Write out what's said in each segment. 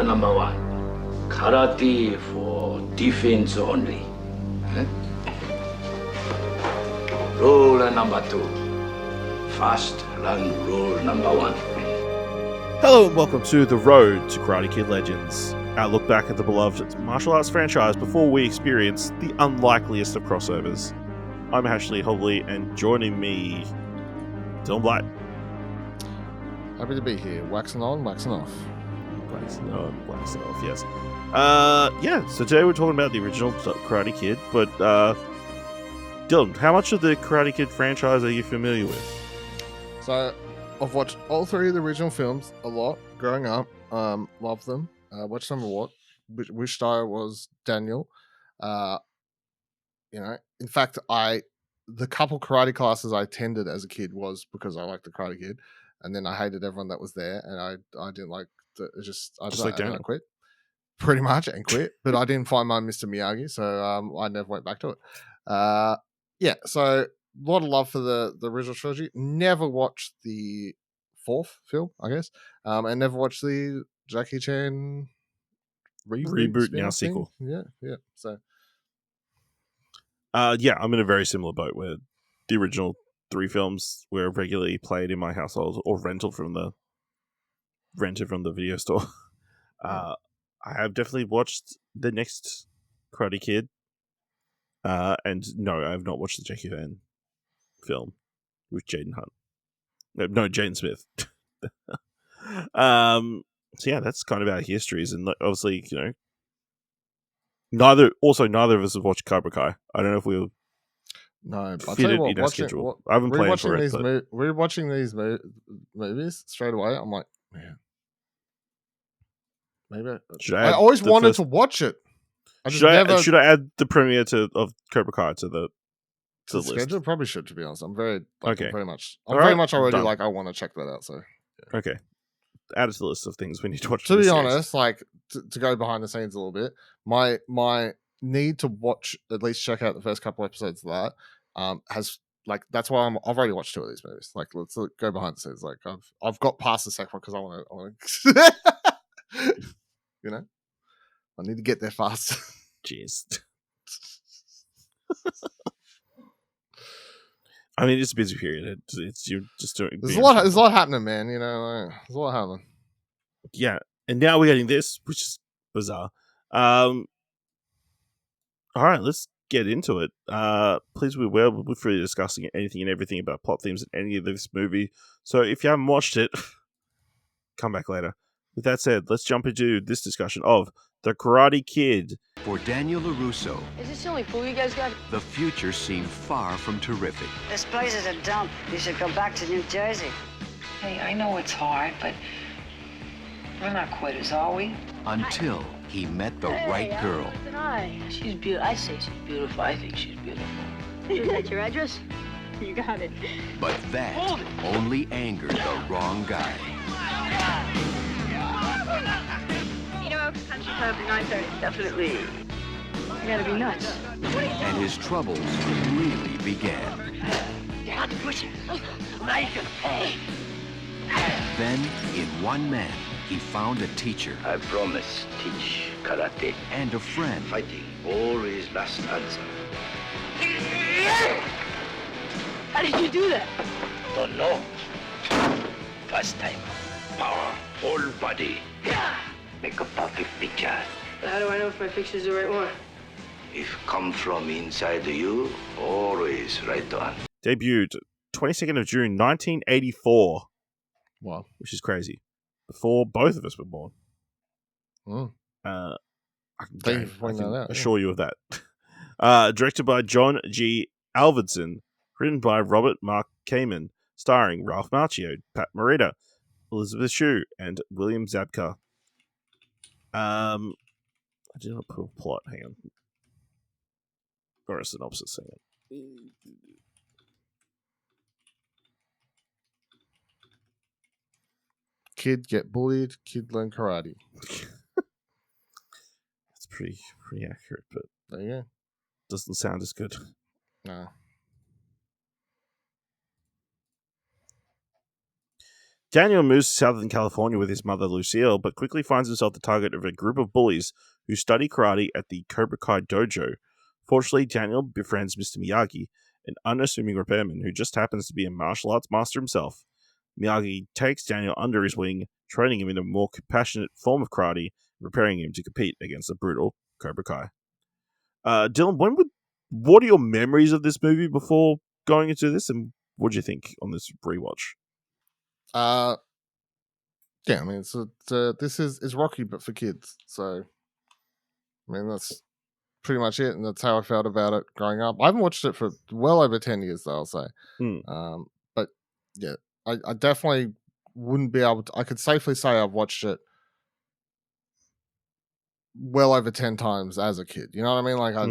number one. Karate for defense only. Eh? Rule number two. Fast run rule number one. Hello and welcome to The Road to Karate Kid Legends, our look back at the beloved martial arts franchise before we experience the unlikeliest of crossovers. I'm Ashley Hobley, and joining me, Dylan Blight. Happy to be here. Waxing on, waxing off. Waxing on, waxing off, yes. So today we're talking about the original Karate Kid, but Dylan, how much of the Karate Kid franchise are you familiar with? So, I've watched all three of the original films a lot growing up. Loved them. Watched them a lot. Wished I was Daniel. In fact, the couple karate classes I attended as a kid was because I liked the Karate Kid, and then I hated everyone that was there, and I didn't like I quit pretty much and quit. But I didn't find my Mr. Miyagi, so I never went back to it. So. A lot of love for the original trilogy. Never watched the fourth film, I guess, and never watched the Jackie Chan reboot now sequel. Yeah. So, I'm in a very similar boat where the original three films were regularly played in my household or rented from the video store. I have definitely watched the next Karate Kid, and no, I have not watched the Jackie Chan film with Jaden Hunt. No, Jaden Smith. That's kind of our histories, and obviously, neither of us have watched Cobra Kai. I don't know if we'll fit it in our schedule. I haven't planned for it. Rewatching these movies straight away, I'm like, man, maybe I always wanted to watch it. Should I add the premiere of Cobra Kai to the schedule? Probably should, to be honest. I'm very okay. I'm very much already done. Like I want to check that out. So yeah. Okay, add it to the list of things we need to watch. To be honest, like to go behind the scenes a little bit, my need to watch, at least check out the first couple episodes of that has like, that's why I've already watched two of these movies. Like, let's go behind the scenes. Like I've got past the second one because I want to I need to get there fast. Jeez. I mean, it's a busy period. It's you're just doing. There's a lot happening, man. There's a lot happening. Yeah, and now we're getting this, which is bizarre. All right, let's get into it. Please be aware we'll be freely discussing anything and everything about plot themes in any of this movie. So if you haven't watched it, come back later. With that said, let's jump into this discussion of The Karate Kid. For Daniel LaRusso, is this the only food you guys got? the future seemed far from terrific. This place is a dump. You should go back to New Jersey. Hey, I know it's hard, but we're not quitters, are we? Until he met the right girl. She's beautiful. I say she's beautiful. I think she's beautiful. Is that your address? You got it. But that only angered the wrong guy. Country Club at 9:30. Definitely. You gotta be nuts. And his troubles really began. You have to push it. Now you can pay. Then, in one man, he found a teacher I promise, teach karate. and a friend. Fighting, always last answer. How did you do that? Don't know. First time. Power, whole body. Make a perfect picture. How do I know if my picture's the right one? If come from inside you, always right on. Debuted 22nd of June 1984. Wow. Which is crazy. Before both of us were born. Mm. I can assure you of that. Directed by John G. Avildsen. Written by Robert Mark Kamen. Starring Ralph Macchio, Pat Morita, Elisabeth Shue, and William Zabka. I did not put a plot. Hang on. Or a synopsis. Hang on. Kid get bullied. Kid learn karate. That's pretty accurate, but there you go. Doesn't sound as good. No. Daniel moves to Southern California with his mother Lucille, but quickly finds himself the target of a group of bullies who study karate at the Cobra Kai dojo. Fortunately, Daniel befriends Mr. Miyagi, an unassuming repairman who just happens to be a martial arts master himself. Miyagi takes Daniel under his wing, training him in a more compassionate form of karate, preparing him to compete against the brutal Cobra Kai. Dylan, what are your memories of this movie before going into this, and what do you think on this rewatch? Yeah, I mean, this is Rocky, but for kids. So, I mean, that's pretty much it, and that's how I felt about it growing up. I haven't watched it for well over 10 years, though, I'll say. But yeah, I definitely wouldn't be able to. I could safely say I've watched it well over 10 times as a kid. You know what I mean? Like I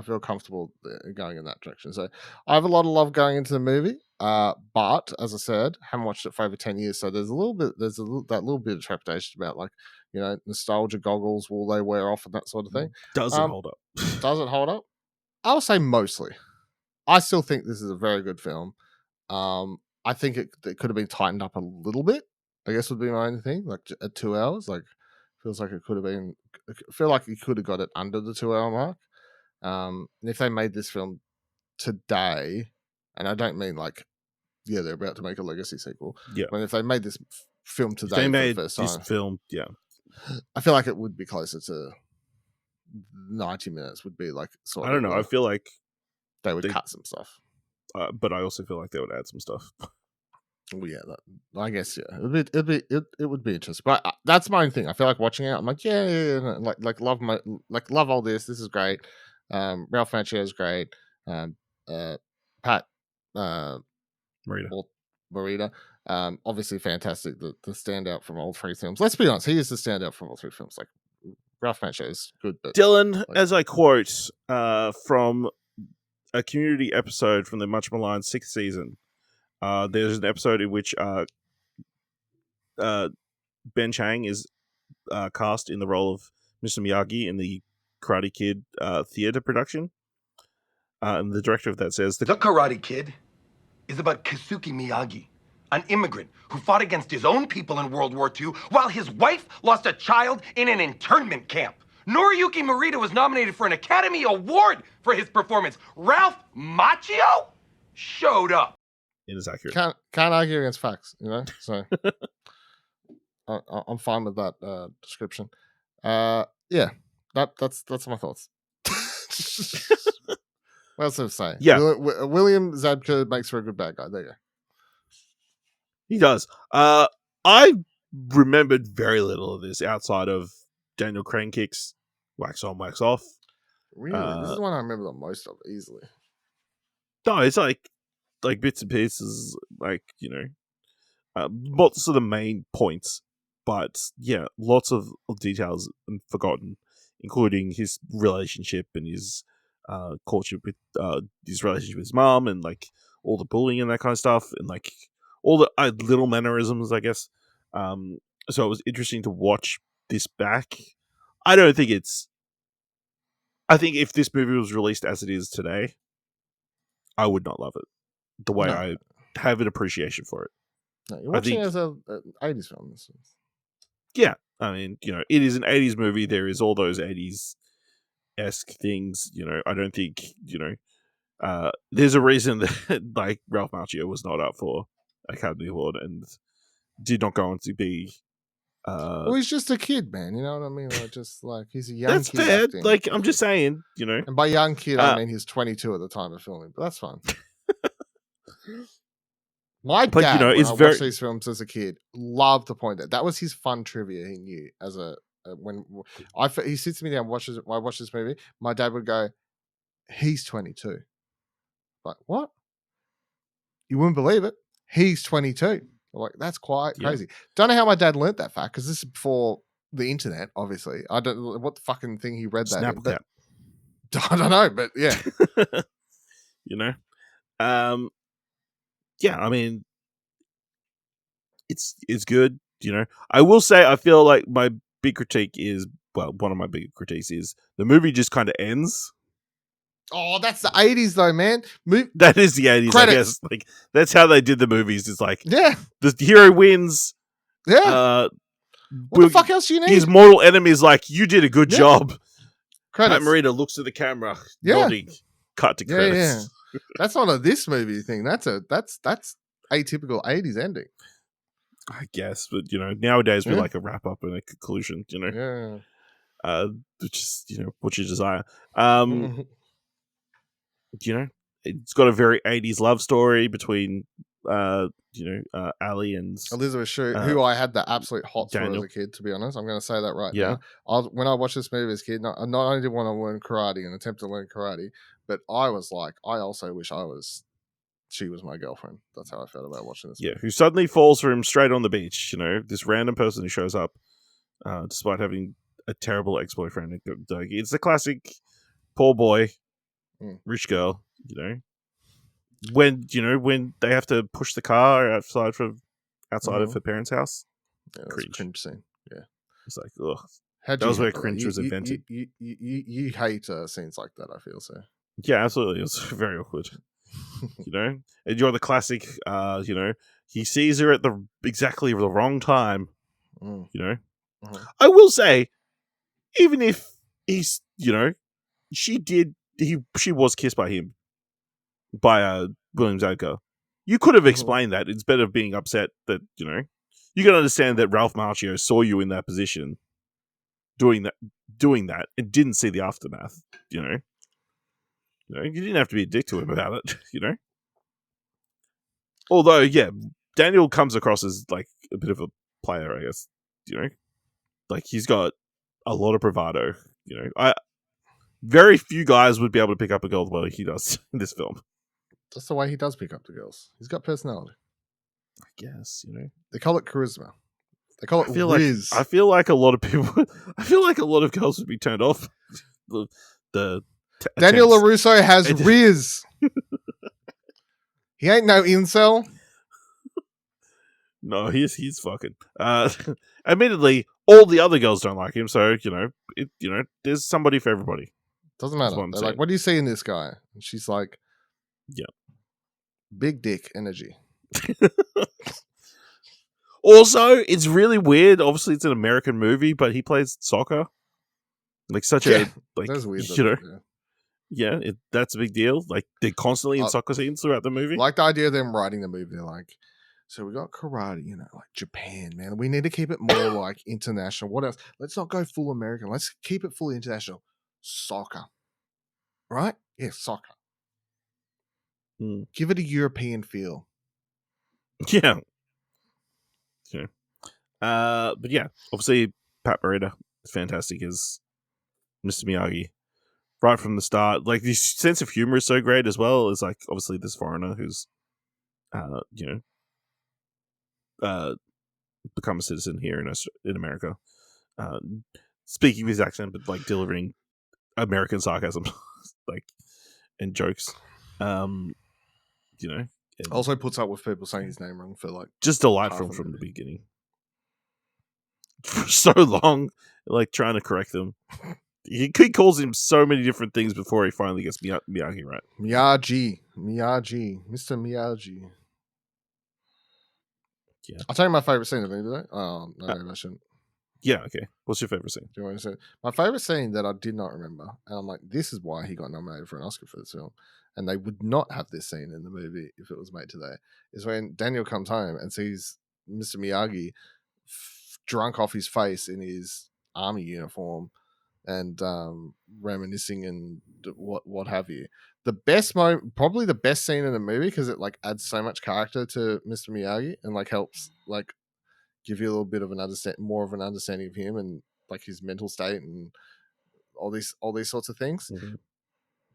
feel comfortable going in that direction. So I have a lot of love going into the movie. But as I said, haven't watched it for over 10 years. So there's that little bit of trepidation about, like, you know, nostalgia goggles, will they wear off and that sort of thing. Does it hold up? Does it hold up? I'll say mostly. I still think this is a very good film. I think it could have been tightened up a little bit, I guess would be my only thing. Like at 2 hours, like feels like it could have been. I feel like you could have got it under the 2 hour mark. And if they made this film today, and I don't mean like, yeah, they're about to make a legacy sequel. Yeah, but if they made this film today, they made for the first this time, film. Yeah, I feel like it would be closer to 90 minutes. Would be like sort I don't know. I feel like they would cut some stuff. But I also feel like they would add some stuff. Well, yeah, I guess, yeah, it would be interesting. But that's my own thing. I feel like watching it, I'm like, yeah, like love all this. This is great. Ralph Macchio is great. Pat Morita, obviously fantastic. The standout from all three films. Let's be honest, he is the standout from all three films. Like Ralph Macchio is good, but Dylan, as I quote from a Community episode from the much maligned 6th season. There's an episode in which Ben Chang is cast in the role of Mr. Miyagi in the Karate Kid theater production. And the director of that says, The Karate Kid is about Keisuke Miyagi, an immigrant who fought against his own people in World War II while his wife lost a child in an internment camp. Noriyuki Morita was nominated for an Academy Award for his performance. Ralph Macchio showed up. It is accurate. Can't argue against facts, you know. So I'm fine with that description. Yeah, that's my thoughts. What else to say? Yeah, William Zabka makes for a good bad guy. There you go. He does. I remembered very little of this outside of Daniel Crane kicks, wax on, wax off. Really, this is the one I remember the most of easily. No, it's like bits and pieces, like, you know, lots of the main points, but yeah, lots of details forgotten, including his relationship and his courtship with his relationship with his mom, and like all the bullying and that kind of stuff, and like all the little mannerisms, I guess. So it was interesting to watch this back. I think if this movie was released as it is today, I would not love it the way I have an appreciation for it. No, you're watching it as an 80s film. Yeah, I mean, you know, it is an 80s movie. There is all those 80s-esque things, you know. I don't think, you know, there's a reason that, like, Ralph Macchio was not up for Academy Award and did not go on to be... well, he's just a kid, man. You know what I mean? Like, just like, he's a young that's kid. Fair. Acting. Like, I'm just saying, you know. And by young kid, I mean he's 22 at the time of filming, but that's fine. My dad, you know, when I watched these films as a kid, loved to point that was his fun trivia. He knew as when he sits me down, I watch this movie. My dad would go, "He's 22." Like, what? You wouldn't believe it. He's 22. I'm like, that's quite crazy. Don't know how my dad learnt that fact, because this is before the internet. Obviously, I don't know what the fucking thing he read that in, but I don't know, but yeah, you know. Yeah, I mean, it's good, you know. I will say, I feel like my big critique is, well, one of my big critiques is the movie just kind of ends. Oh, that's the 80s though, man. That is the 80s, Credits. I guess. Like that's how they did the movies. It's like Yeah. the hero wins. Yeah. What the fuck else do you need? His mortal enemy is like, you did a good job. Credits. Pat Morita looks at the camera, Yeah. nodding, cut to credits. Yeah. That's not a this movie thing. That's atypical 80s ending. I guess, but nowadays we like a wrap up and a conclusion, Yeah. Which is, what you desire. It's got a very 80s love story between Ali and Elisabeth Shue, who I had the absolute hots for Daniel. as a kid, to be honest. I'm going to say that right Yeah. now. When I watched this movie as a kid, not only did I want to learn karate and attempt to learn karate, but I was like, I also wish she was my girlfriend. That's how I felt about watching this movie. Who suddenly falls for him straight on the beach. This random person who shows up, despite having a terrible ex-boyfriend. It's the classic poor boy, rich girl. When they have to push the car outside of her parents' house. Yeah, that's a cringe scene. Yeah, it's like, ugh. That was where cringe was invented. You hate scenes like that. I feel so. Yeah, absolutely. It was very awkward. And you're the classic. He sees her at exactly the wrong time. I will say, even if he's, she was kissed by him, by William Zabka. You could have explained that instead of being upset that, you can understand that Ralph Macchio saw you in that position doing that and didn't see the aftermath, you didn't have to be a dick to him about it, Although, yeah, Daniel comes across as like a bit of a player, I guess, like he's got a lot of bravado, very few guys would be able to pick up a girl the way he does in this film. That's the way he does pick up the girls. He's got personality. I guess, They call it charisma. They call it riz. I feel like a lot of people. I feel like a lot of girls would be turned off. Daniel LaRusso has riz. He ain't no incel. No, he's fucking. Admittedly, all the other girls don't like him, so there's somebody for everybody. Doesn't matter. They're like, what do you see in this guy? And she's like, yeah, big dick energy. Also, it's really weird. Obviously, it's an American movie, but he plays soccer. Like such a like, that's weird. That's a big deal. Like they're constantly in soccer scenes throughout the movie. Like the idea of them writing the movie. They're like, so we got karate, like Japan, man. We need to keep it more like international. What else? Let's not go full American. Let's keep it fully international. Soccer, right? Yeah, soccer. Give it a European feel. Yeah. Okay. But yeah, obviously Pat Morita is fantastic as Mr. Miyagi. Right from the start, like the sense of humor is so great as well. As like obviously this foreigner who's, become a citizen here in America, speaking with his accent, but like delivering American sarcasm, like and jokes, Also puts up with people saying his name wrong for like just delightful from the beginning. For so long, like trying to correct them. He calls him so many different things before he finally gets Miyagi right. Miyagi, Mr. Miyagi. Yeah, I'll tell you my favorite scene of the movie. Oh no, maybe I shouldn't. Yeah, okay. What's your favorite scene? Do you want to say my favorite scene that I did not remember, and I'm like, this is why he got nominated for an Oscar for this film, and they would not have this scene in the movie if it was made today. Is when Daniel comes home and sees Mr. Miyagi drunk off his face in his army uniform and reminiscing and what have you. The best moment, probably the best scene in the movie, because it like adds so much character to Mr. Miyagi and like helps like give you a little bit of more of an understanding of him and like his mental state and all these sorts of things. Mm-hmm.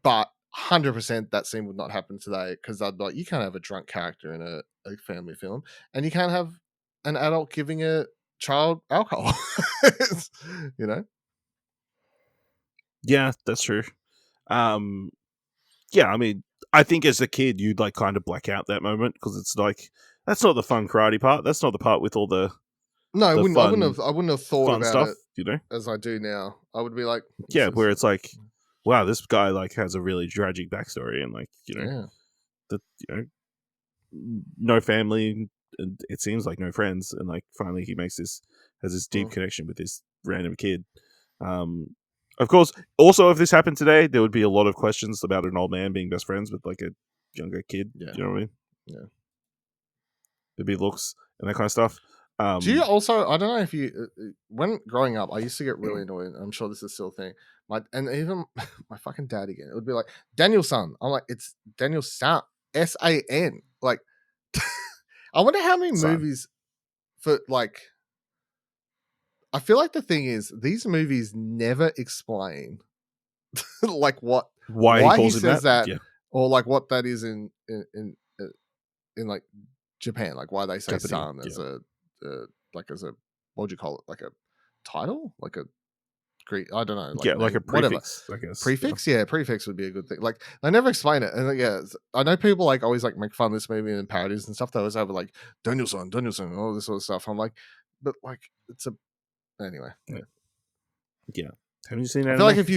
But 100% that scene would not happen today, because I'd be like, you can't have a drunk character in a family film, and you can't have an adult giving a child alcohol. Yeah, that's true. Yeah, I mean, I think as a kid you'd like kind of black out that moment because it's like that's not the fun karate part. That's not the part with all the I wouldn't have thought about stuff, it as I do now. I would be like, where it's like wow, this guy like has a really tragic backstory, and like Yeah. that no family, and it seems like no friends, and like finally he has this deep connection with this random kid. Of course, also if this happened today, there would be a lot of questions about an old man being best friends with like a younger kid. Yeah. You know what I mean? Yeah. There'd be looks and that kind of stuff. Do you also? I don't know if you. When growing up, I used to get really annoyed. I'm sure this is still a thing. And even my fucking dad again. It would be like Daniel-san. I'm like, it's Daniel-san. S-A-N. Like, I wonder how many Son. movies for like. I feel like the thing is these movies never explain like why he calls him says that, Yeah. or like what that is in like Japan, like why they say Japanese, "san" as a like as a what would you call it, like a title, like a Greek, I don't know, like like a whatever. prefix, I guess. Prefix, yeah, prefix would be a good thing. Like they never explain it, and like, yeah, I know people like always like make fun of this movie and parodies and stuff. They always have like Danielson, and all this sort of stuff. I'm like, but like it's a anyway. Yeah. Have you seen I anime? feel like if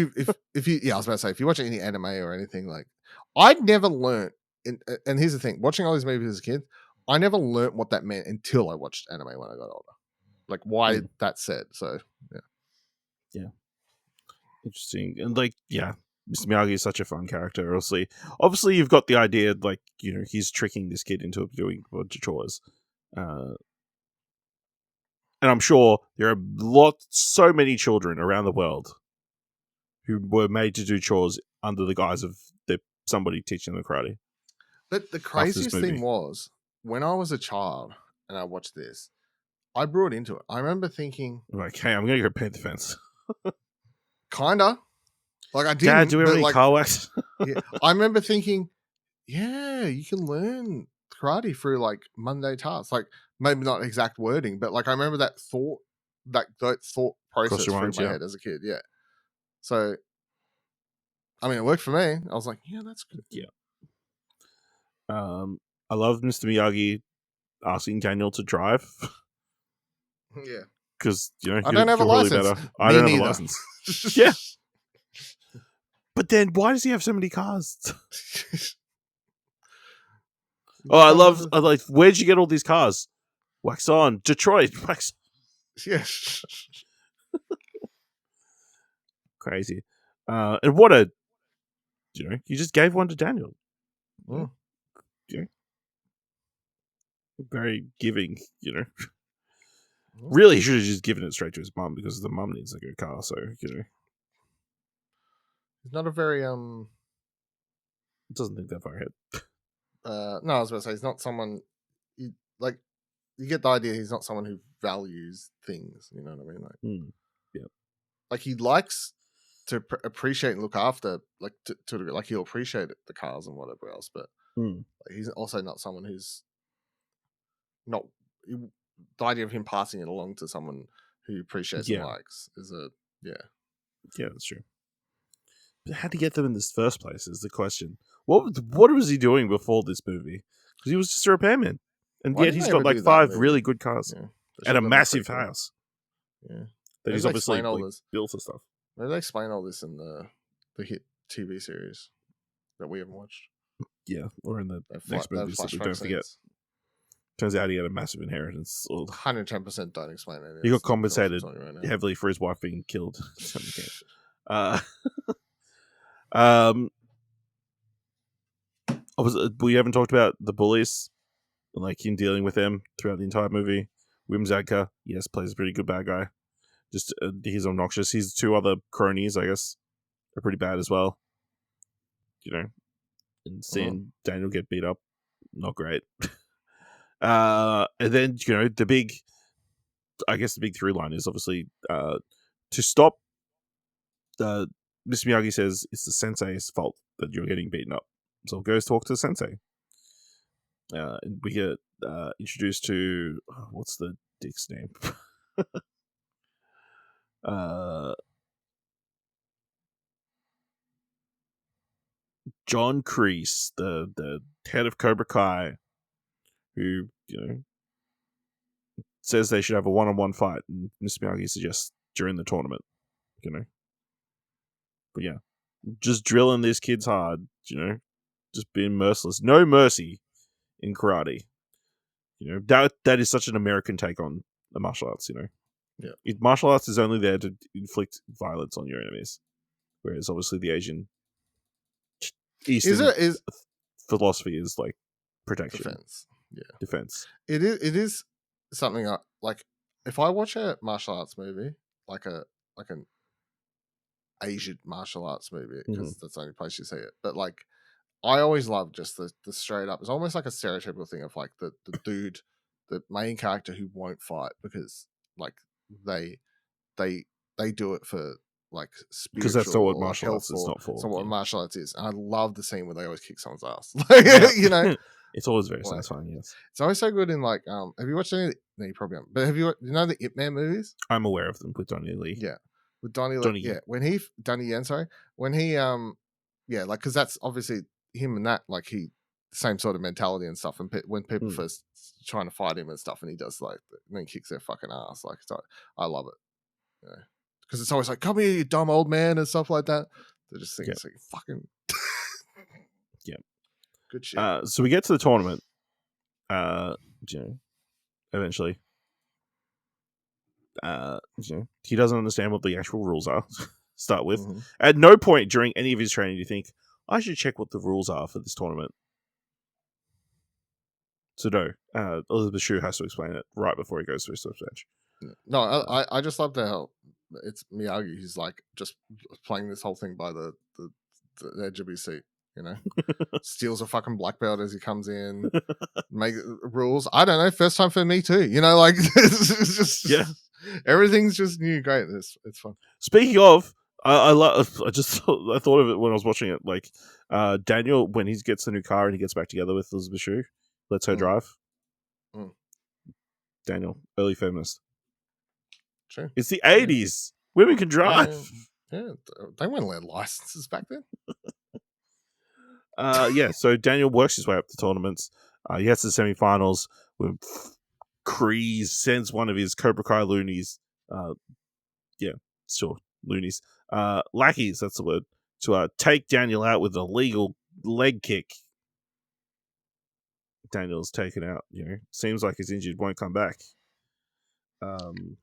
you yeah, I was about to say if you watch any anime or anything, like I'd never learnt. And here's the thing: watching all these movies as a kid, I never learnt what that meant until I watched anime when I got older. Like why that said. So yeah, interesting. And like Mr. Miyagi is such a fun character. Obviously, you've got the idea like he's tricking this kid into doing a bunch of chores. And I'm sure there are so many children around the world who were made to do chores under the guise of somebody teaching them karate. But the craziest thing was, when I was a child and I watched this, I brought into it. I remember thinking, like, hey, I'm going to go paint the fence. Kinda. Like I didn't. Dad, do we have any like, car wax? Yeah, I remember thinking, yeah, you can learn karate through like Monday tasks. Like maybe not exact wording, but like I remember that thought process through my head as a kid. Yeah. So, I mean, it worked for me. I was like, yeah, that's good. Yeah. I love Mr. Miyagi asking Daniel to drive. Yeah. Because, I don't have a license. Really I don't have a license. Yeah. But then why does he have so many cars? I like, where'd you get all these cars? Wax on. Detroit. Wax. Yes. Crazy. And what a, you just gave one to Daniel. Mm. Very giving, Really, he should have just given it straight to his mum because the mum needs a good car. So, He's not a very doesn't think that far ahead. No, I was about to say he's not someone. You get the idea. He's not someone who values things. You know what I mean? Like, yeah. Like he likes to appreciate and look after, like to like he'll appreciate the cars and whatever else. But he's also not someone who's not. The idea of him passing it along to someone who appreciates and likes is yeah, that's true. But how to get them in this first place is the question. What was he doing before this movie? Because he was just a repairman, and yet he's got like 5 really good cars and a massive house. Yeah, that he's obviously like, built and stuff. Maybe they explain all this in the hit TV series that we haven't watched. Yeah, or in the next movies that we don't forget. Turns out he had a massive inheritance. 110% don't explain it. He got compensated heavily for his wife being killed. We haven't talked about the bullies, like him dealing with them throughout the entire movie. Zabka, yes, plays a pretty good bad guy. Just he's obnoxious. His 2 other cronies, I guess, are pretty bad as well. And seeing Daniel get beat up, not great. And then the big through line is obviously to stop. Mr. Miyagi says it's the sensei's fault that you're getting beaten up, so goes talk to the sensei. And we get introduced to what's the dick's name? John Kreese, the head of Cobra Kai, who says they should have a one-on-one fight, and Mr. Miyagi suggests during the tournament. But yeah, just drilling these kids hard, just being merciless. No mercy in karate. That is such an American take on the martial arts, Yeah. Martial arts is only there to inflict violence on your enemies, whereas obviously the Asian Eastern philosophy is like protection, defense. Yeah, defense. It is something like. If I watch a martial arts movie, like an Asian martial arts movie, because that's the only place you see it, but like I always love just the straight up. It's almost like a stereotypical thing of like the dude, the main character who won't fight because like they do it for like spiritual, because that's not what or martial health arts is not for. It's not what martial arts is, and I love the scene where they always kick someone's ass. It's always very satisfying. Yes, it's always so good in like. Have you watched any? No, you probably haven't. But have you the Ip Man movies? I'm aware of them with Donnie Lee. Yeah, with Donnie Lee. Yeah, Donnie Yen. Sorry, when he yeah, like because that's obviously him and that like he same sort of mentality and stuff. And when people first trying to fight him and stuff, and he does like and then he kicks their fucking ass. Like so, I love it. Because it's always like, come here, you dumb old man, and stuff like that. They're just thinking, like, fucking. Yeah. Good shit. So we get to the tournament, eventually. He doesn't understand what the actual rules are, start with. Mm-hmm. At no point during any of his training do you think, I should check what the rules are for this tournament. So no, Elisabeth Shue has to explain it right before he goes to his swim match. No, I just love how it's Miyagi. He's like just playing this whole thing by the edge of his seat, steals a fucking black belt as he comes in, make rules. I don't know. First time for me too. Like it's just everything's just new. Great. It's fun. Speaking of, I thought of it when I was watching it. Like Daniel, when he gets the new car and he gets back together with Elisabeth Shue, lets her drive. Daniel, early feminist. True. It's the 80s. Women can drive. Yeah, they weren't allowed licenses back then. So Daniel works his way up the tournaments. He gets to the semifinals when Kreese sends one of his Cobra Kai loonies. Loonies. Lackeys, that's the word. To take Daniel out with a legal leg kick. Daniel's taken out. Seems like he's injured, won't come back.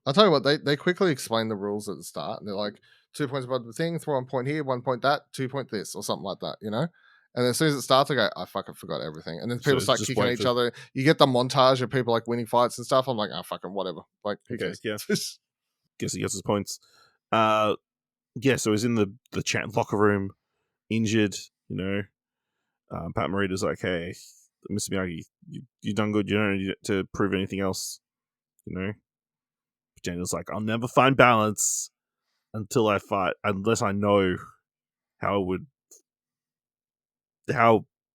I'll tell you what, they quickly explain the rules at the start, and they're like 2 points above the thing, 1 point here, 1 point that, 2 point this, or something like that, And as soon as it starts, I go, I fucking forgot everything. And then people start kicking each other. You get the montage of people like winning fights and stuff. I'm like, fucking whatever. Like, okay, yeah. Guess he gets his points. So he's in the locker room, injured. Pat Morita's like, hey, Mr. Miyagi, you done good. You don't need to prove anything else. Daniel's like, I'll never find balance until I fight, unless I know how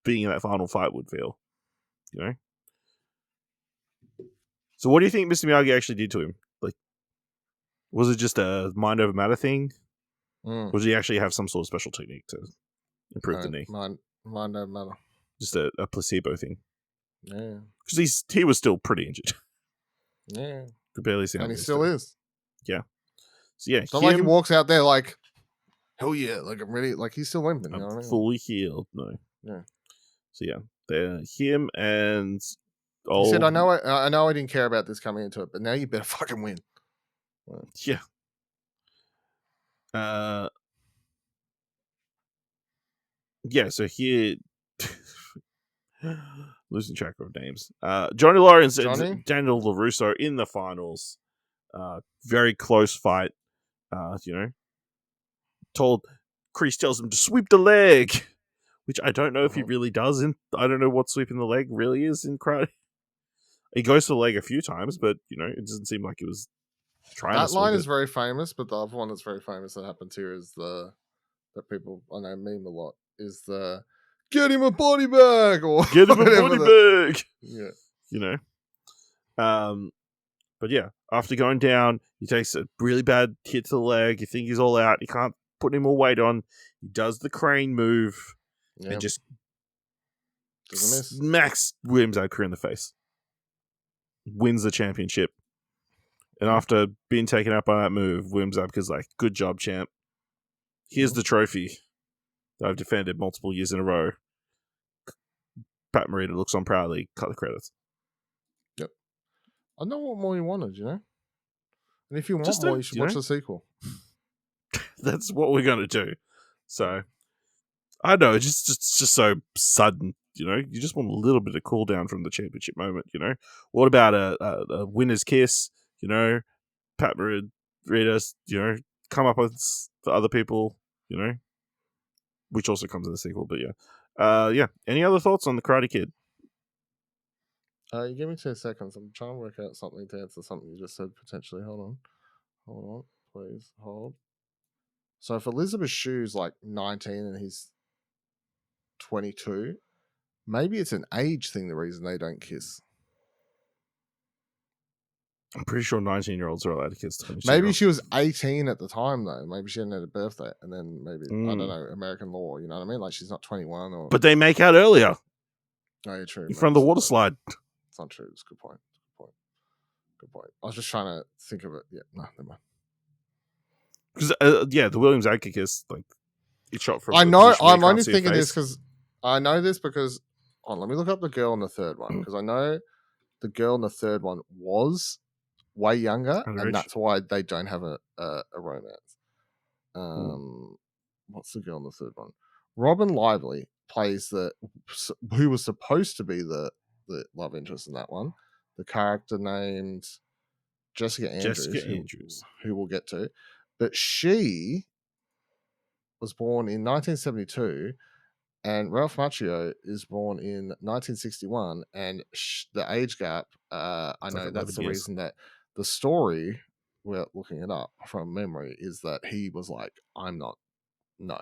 being in that final fight would feel. So what do you think Mr. Miyagi actually did to him? Like, was it just a mind over matter thing? Or did he actually have some sort of special technique to improve the knee? Mind over matter. Just a placebo thing. Yeah. Because he was still pretty injured. Yeah. Could barely see him. And he still is. Yeah. So yeah. It's not like he walks out there like, hell yeah, like I'm ready. Like he's still limping. You know what I mean? Fully healed. No. Yeah. So yeah, they're him and. He said, I know I didn't care about this coming into it, but now you better fucking win. Yeah. So here, losing track of names. Johnny Lawrence and Daniel LaRusso in the finals. Very close fight. Told Kreese tells him to sweep the leg, which I don't know if he really does. I don't know what sweeping the leg really is in karate. He goes for the leg a few times, but it doesn't seem like he was trying. That line is very famous, but the other one that's very famous that happens here is that people I know meme a lot is the get him a body bag or get him a body bag. Yeah, But yeah, after going down, he takes a really bad hit to the leg. You think he's all out. You can't put any more weight on. He does the crane move and just smacks William Zabka in the face. Wins the championship. And after being taken out by that move, William Zabka's like, good job, champ. Here's the trophy. that I've defended multiple years in a row. Pat Morita looks on proudly. Cut the credits. Yep. I know what more you wanted, you know? And if you want Just more, you should watch the sequel. That's what we're going to do. So, I know, it's just so sudden, you know? You just want a little bit of cool down from the championship moment, you know? What about a winner's kiss, you know? Pat Morita, you know, come up with for other people, you know? Which also comes in the sequel, but yeah. Yeah. Any other thoughts on the Karate Kid? You give me 2 seconds. I'm trying to work out something to answer something you just said potentially. Hold on. Please hold. So if Elisabeth Shue's like 19 and he's 22, maybe it's an age thing, the reason they don't kiss. I'm pretty sure 19-year-olds are allowed to kiss 22. Maybe she was 18 at the time, though. Maybe she hadn't had a birthday. And then maybe, I don't know, American law, you know what I mean? Like she's not 21 or... But they make out earlier. Oh, yeah, true. In front of the water slide. It's not true. It's a good point. I was just trying to think of it. Yeah, no, never mind. Because, yeah, the Williams Anchor kiss, like, it's shot from... I know, I'm only thinking this because... I know this because... let me look up the girl in the third one. Because I know the girl in the third one was way younger, and that's why they don't have a romance. What's the girl in the third one? Robin Lively plays who was supposed to be the love interest in that one. The character named Jessica Andrews, who we'll get to. But she was born in 1972, and Ralph Macchio is born in 1961, and the age gap, I know that's the reason that the story, we're looking it up from memory, is that he was like, I'm not, no.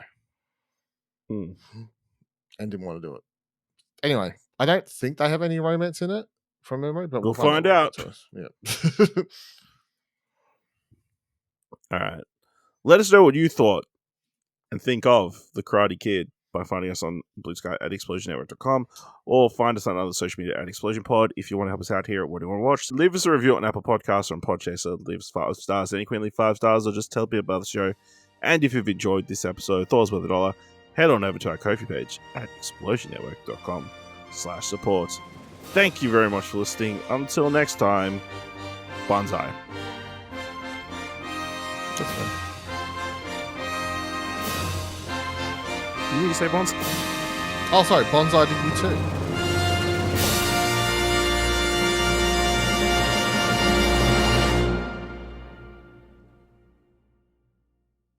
And didn't want to do it. Anyway, I don't think they have any romance in it from memory, but we'll find out. Yeah. All right. Let us know what you thought and think of The Karate Kid by finding us on Blue Sky at explosionnetwork.com, or find us on other social media at Explosion Pod. If you want to help us out here at What Do You Want to Watch, leave us a review on Apple Podcasts or on Podchaser. Leave us 5 stars. Any Queen, leave 5 stars, or just tell people about the show. And if you've enjoyed this episode, thought it was worth $1, head on over to our Ko-fi page at explosionnetwork.com/support. Thank you very much for listening. Until next time, Bonsai. That's fine. Did you say bonsai? Oh, sorry, bonsai did you too.